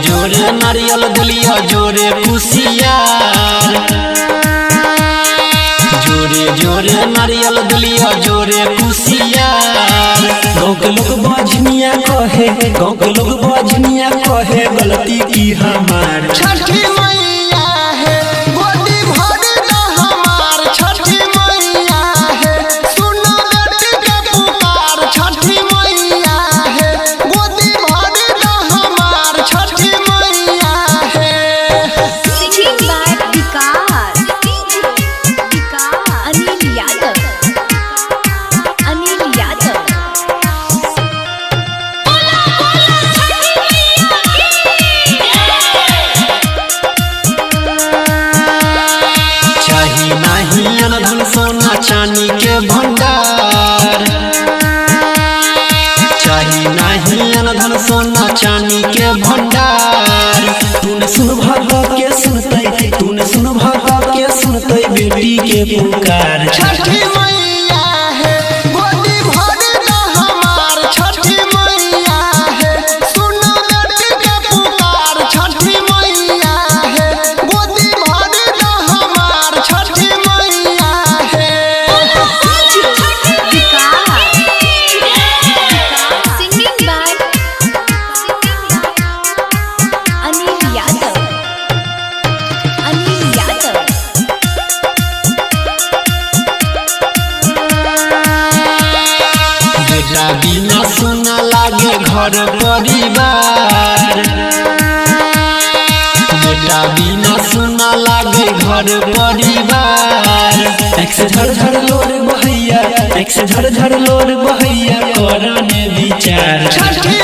जोरे नारियल दलिया जोरे कुसियार, जोरे जोरे नारियल दलिया जोरे कुसियार। गाँव के लोग बजनिया कहे, गाँव के लोग बजनिया कहे गलती की हमार। छठी मैया है गोदी भर दा हमार, छठी मैया है सुनो बेटी के पुकार। छठी मैया है गोदी भर दा हमार, छठी मैया है। Singing by विकास, अनिल यादव, अनिल यादव। चाही नहीं अनधन सोना चांदी के भंडार, चाही नहीं अनधन सोना चांदी के भंडार। तूने सुन भागा के सुनते, तूने सुन भागा के सुनते बेटी के पुकार। छठी मैया है गोदी भर दा हमार, छठी मैया है सुनो बेटी के पुकार। छठी मैया है गोदी भर दा हमार, छठी मैया है। Singing by Anil Yadav, Anil Yadav. बेटा बिना सुना लागे घर परिवार, बेटा बिना सुना लागे घर परिवार। एक से झर झर लोर बहैया, एक से झर झर लोर बहैया करने विचार। छठी